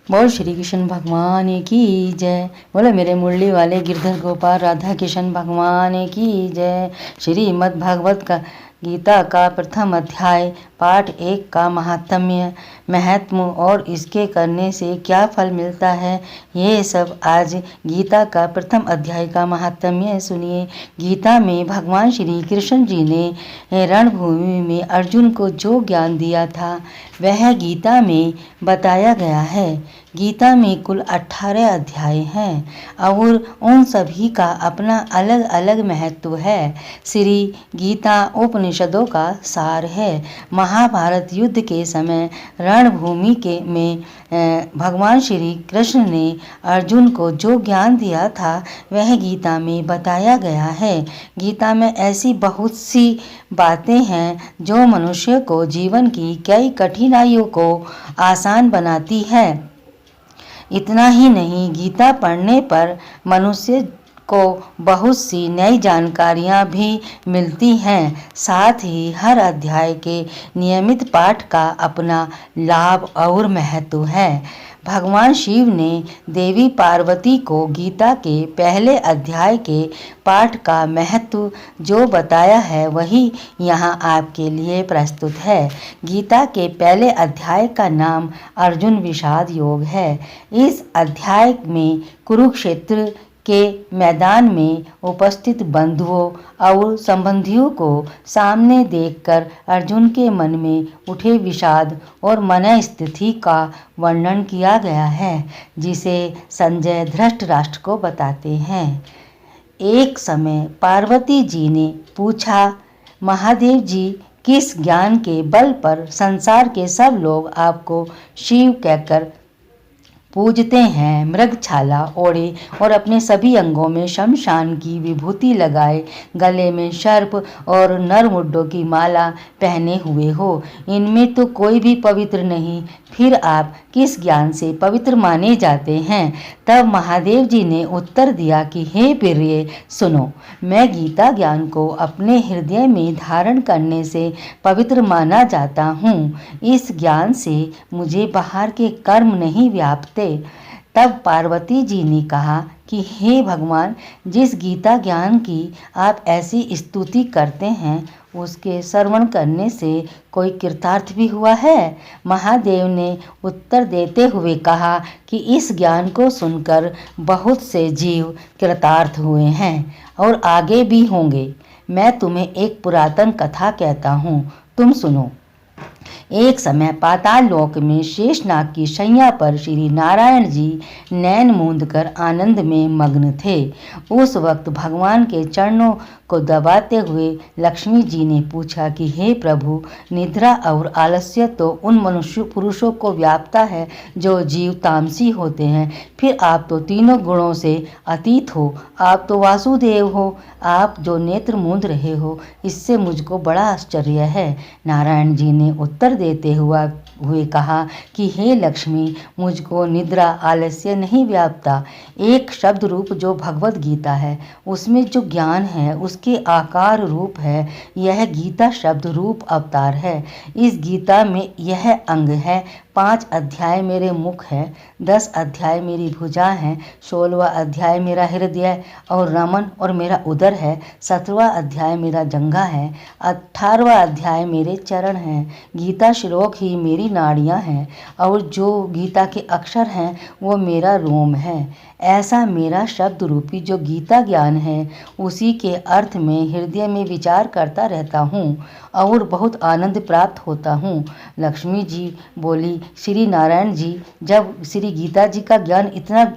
बोल श्री कृष्ण भगवान की जय। बोले मेरे मुरली वाले गिरधर गोपाल राधा कृष्ण भगवान की जय। श्रीमद् भागवत का गीता का प्रथम अध्याय पाठ 1 का महात्म्य महत्व और इसके करने से क्या फल मिलता है, ये सब आज गीता का प्रथम अध्याय का महात्म्य सुनिए। गीता में भगवान श्री कृष्ण जी ने रणभूमि में अर्जुन को जो ज्ञान दिया था वह गीता में बताया गया है। गीता में कुल 18 अध्याय हैं और उन सभी का अपना अलग अलग महत्व है। श्री गीता उपनिषदों का सार है। महाभारत युद्ध के समय रणभूमि में भगवान श्री कृष्ण ने अर्जुन को जो ज्ञान दिया था वह गीता में बताया गया है। गीता में ऐसी बहुत सी बातें हैं जो मनुष्य को जीवन की कई कठिनाइयों को आसान बनाती है। इतना ही नहीं, गीता पढ़ने पर मनुष्य को बहुत सी नई जानकारियाँ भी मिलती हैं। साथ ही हर अध्याय के नियमित पाठ का अपना लाभ और महत्व है। भगवान शिव ने देवी पार्वती को गीता के पहले अध्याय के पाठ का महत्व जो बताया है वही यहाँ आपके लिए प्रस्तुत है। गीता के पहले अध्याय का नाम अर्जुन विषाद योग है। इस अध्याय में कुरुक्षेत्र के मैदान में उपस्थित बंधुओं और संबंधियों को सामने देखकर अर्जुन के मन में उठे विषाद और मन स्थिति का वर्णन किया गया है, जिसे संजय धृतराष्ट्र को बताते हैं। एक समय पार्वती जी ने पूछा, महादेव जी, किस ज्ञान के बल पर संसार के सब लोग आपको शिव कहकर पूजते हैं? मृगछाला ओढ़े और अपने सभी अंगों में शमशान की विभूति लगाए, गले में सर्प और नरमुंडों की माला पहने हुए हो, इनमें तो कोई भी पवित्र नहीं, फिर आप किस ज्ञान से पवित्र माने जाते हैं? तब महादेव जी ने उत्तर दिया कि हे प्रिय, सुनो, मैं गीता ज्ञान को अपने हृदय में धारण करने से पवित्र माना जाता हूँ। इस ज्ञान से मुझे बाहर के कर्म नहीं व्यापते। तब पार्वती जी ने कहा कि हे भगवान, जिस गीता ज्ञान की आप ऐसी स्तुति करते हैं उसके श्रवण करने से कोई कृतार्थ भी हुआ है? महादेव ने उत्तर देते हुए कहा कि इस ज्ञान को सुनकर बहुत से जीव कृतार्थ हुए हैं और आगे भी होंगे। मैं तुम्हें एक पुरातन कथा कहता हूँ, तुम सुनो। एक समय पाताल लोक में शेषनाग की शैया पर श्री नारायण जी नैन मूंद कर आनंद में मग्न थे। उस वक्त भगवान के चरणों को दबाते हुए लक्ष्मी जी ने पूछा कि हे प्रभु, निद्रा और आलस्य तो उन मनुष्य पुरुषों को व्यापता है जो जीव तामसी होते हैं, फिर आप तो तीनों गुणों से अतीत हो, आप तो वासुदेव हो, आप जो नेत्र मूंद रहे हो, इससे मुझको बड़ा आश्चर्य है। नारायण जी ने उत्तर देते हुए कहा कि हे लक्ष्मी, मुझको निद्रा आलस्य नहीं व्यापता। एक शब्द रूप जो भगवत गीता है उसमें जो ज्ञान है उसके आकार रूप है, यह गीता शब्द रूप अवतार है। इस गीता में यह अंग है। 5 अध्याय मेरे मुख है, 10 अध्याय मेरी भुजा हैं, 16वां अध्याय मेरा हृदय और रमन और मेरा उदर है, 17वां अध्याय मेरा जंघा है, 18वां अध्याय मेरे चरण हैं, गीता श्लोक ही मेरी नाड़ियाँ हैं और जो गीता के अक्षर हैं वो मेरा रोम है। ऐसा मेरा शब्द रूपी जो गीता ज्ञान है उसी के अर्थ में हृदय में विचार करता रहता हूँ और बहुत आनंद प्राप्त होता हूँ। लक्ष्मी जी बोली, श्री नारायण जी, जब श्री गीता जी का ज्ञान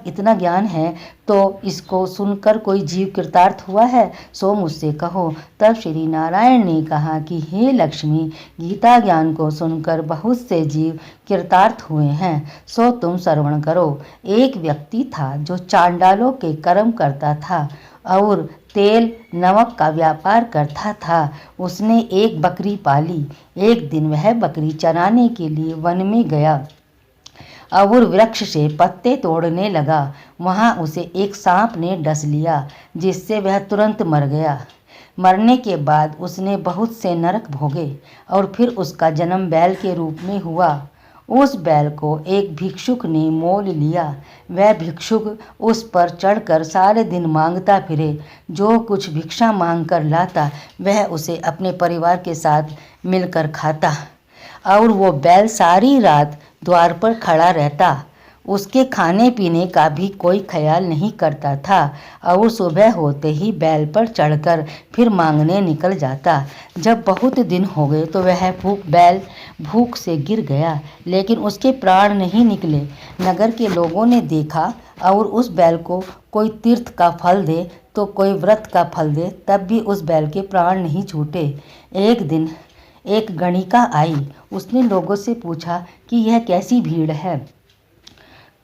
इतना ज्ञान है तो इसको सुनकर कोई जीव कृतार्थ हुआ है, सो मुझसे कहो। तब श्री नारायण ने कहा कि हे लक्ष्मी, गीता ज्ञान को सुनकर बहुत से जीव कृतार्थ हुए हैं, सो तुम श्रवण करो। एक व्यक्ति था जो चांडालों के कर्म करता था और तेल नमक का व्यापार करता था। उसने एक बकरी पाली। एक दिन वह बकरी चराने के लिए वन में गया और वृक्ष से पत्ते तोड़ने लगा। वहाँ उसे एक सांप ने डस लिया, जिससे वह तुरंत मर गया। मरने के बाद उसने बहुत से नरक भोगे और फिर उसका जन्म बैल के रूप में हुआ। उस बैल को एक भिक्षुक ने मोल लिया। वह भिक्षुक उस पर चढ़कर सारे दिन मांगता फिरे। जो कुछ भिक्षा मांग कर लाता वह उसे अपने परिवार के साथ मिलकर खाता और वो बैल सारी रात द्वार पर खड़ा रहता। उसके खाने पीने का भी कोई ख्याल नहीं करता था और सुबह होते ही बैल पर चढ़कर फिर मांगने निकल जाता। जब बहुत दिन हो गए तो वह बैल भूख से गिर गया, लेकिन उसके प्राण नहीं निकले। नगर के लोगों ने देखा और उस बैल को कोई तीर्थ का फल दे तो कोई व्रत का फल दे, तब भी उस बैल के प्राण नहीं छूटे। एक दिन एक गणिका आई। उसने लोगों से पूछा कि यह कैसी भीड़ है,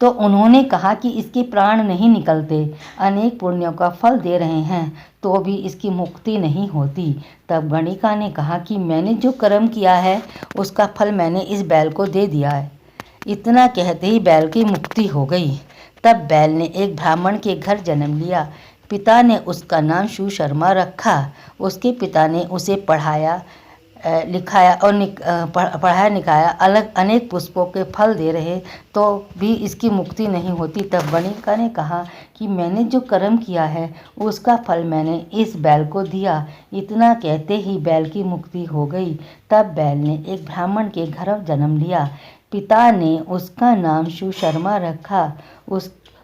तो उन्होंने कहा कि इसके प्राण नहीं निकलते, अनेक पुण्यों का फल दे रहे हैं तो भी इसकी मुक्ति नहीं होती। तब गणिका ने कहा कि मैंने जो कर्म किया है उसका फल मैंने इस बैल को दे दिया है। इतना कहते ही बैल की मुक्ति हो गई। तब बैल ने एक ब्राह्मण के घर जन्म लिया। पिता ने उसका नाम सुशर्मा रखा। उसके पिता ने उसे पढ़ाया लिखाया और पढ़ाया लिखाया। अलग अनेक पुष्पों के फल दे रहे तो भी इसकी मुक्ति नहीं होती। तब गणिका ने कहा कि मैंने जो कर्म किया है उसका फल मैंने इस बैल को दिया। इतना कहते ही बैल की मुक्ति हो गई। तब बैल ने एक ब्राह्मण के घर जन्म लिया। पिता ने उसका नाम सुशर्मा रखा।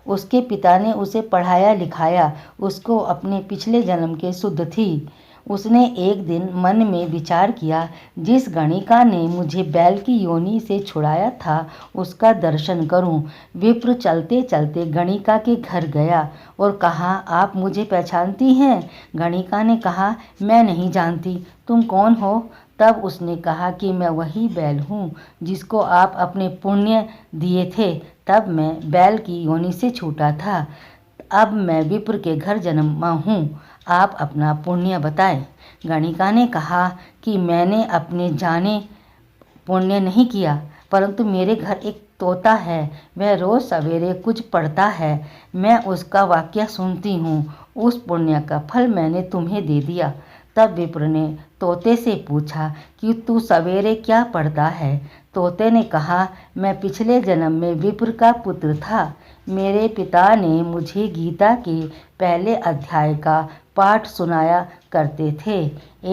उसके पिता ने उसे पढ़ाया लिखाया। उसको अपने पिछले जन्म के शुद्ध थी। उसने एक दिन मन में विचार किया, जिस गणिका ने मुझे बैल की योनि से छुड़ाया था उसका दर्शन करूं। विप्र चलते चलते गणिका के घर गया और कहा, आप मुझे पहचानती हैं? गणिका ने कहा, मैं नहीं जानती, तुम कौन हो? तब उसने कहा कि मैं वही बैल हूँ जिसको आप अपने पुण्य दिए थे। तब मैं बैल की योनि से छूटा था। अब मैं विप्र के घर जन्मा हूँ, आप अपना पुण्य बताएं। गणिका ने कहा कि मैंने अपने जाने पुण्य नहीं किया, परंतु मेरे घर एक तोता है, वह रोज सवेरे कुछ पढ़ता है, मैं उसका वाक्य सुनती हूँ, उस पुण्य का फल मैंने तुम्हें दे दिया। तब विप्र ने तोते से पूछा कि तू सवेरे क्या पढ़ता है? तोते ने कहा, मैं पिछले जन्म में विप्र का पुत्र था। मेरे पिता ने मुझे गीता के पहले अध्याय का पाठ सुनाया करते थे।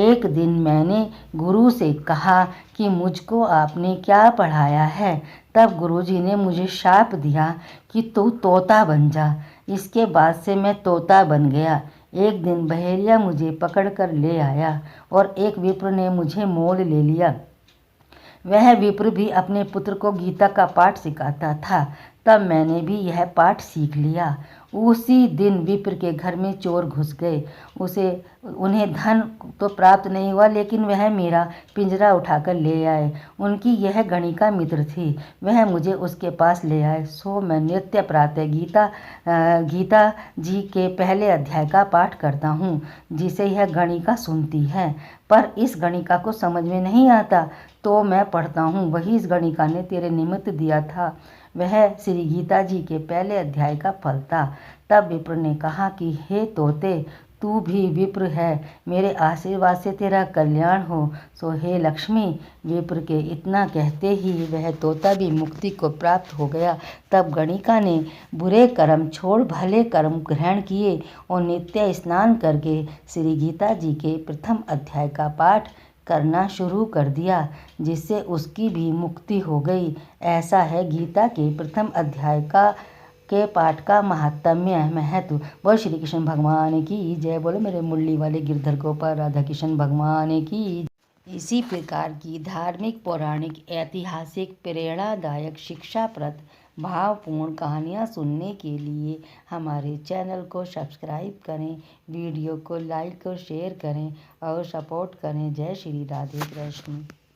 एक दिन मैंने गुरु से कहा कि मुझको आपने क्या पढ़ाया है। तब गुरुजी ने मुझे शाप दिया कि तू तोता बन जा। इसके बाद से मैं तोता बन गया। एक दिन बहेलिया मुझे पकड़कर ले आया और एक विप्र ने मुझे मोल ले लिया। वह विप्र भी अपने पुत्र को गीता का पाठ सिखाता था। तब मैंने भी यह पाठ सीख लिया। उसी दिन विप्र के घर में चोर घुस गए। उन्हें धन तो प्राप्त नहीं हुआ, लेकिन वह मेरा पिंजरा उठाकर ले आए। उनकी यह गणिका मित्र थी। वह मुझे उसके पास ले आए। सो मैं नित्य प्रातः गीता जी के पहले अध्याय का पाठ करता हूँ, जिसे यह गणिका सुनती है। पर इस गणिका को समझ में नहीं आता तो मैं पढ़ता हूँ। वही इस गणिका ने तेरे निमित्त दिया था, वह श्री गीता जी के पहले अध्याय का फल था। तब विप्र ने कहा कि हे तोते, तू भी विप्र है, मेरे आशीर्वाद से तेरा कल्याण हो। सो हे लक्ष्मी। विप्र के इतना कहते ही वह तोता भी मुक्ति को प्राप्त हो गया। तब गणिका ने बुरे कर्म छोड़ भले कर्म ग्रहण किए और नित्य स्नान करके श्री गीता जी के प्रथम अध्याय का पाठ करना शुरू कर दिया, जिससे उसकी भी मुक्ति हो गई। ऐसा है गीता के प्रथम अध्याय के पाठ का महात्म्य महत्व। बोल श्री कृष्ण भगवान की जय। बोलो मेरे मुरली वाले गिरधर गोपाल राधा कृष्ण भगवान की। इसी प्रकार की धार्मिक, पौराणिक, ऐतिहासिक, प्रेरणादायक, शिक्षाप्रद, भावपूर्ण कहानियाँ सुनने के लिए हमारे चैनल को सब्सक्राइब करें, वीडियो को लाइक और शेयर करें और सपोर्ट करें। जय श्री राधे कृष्ण।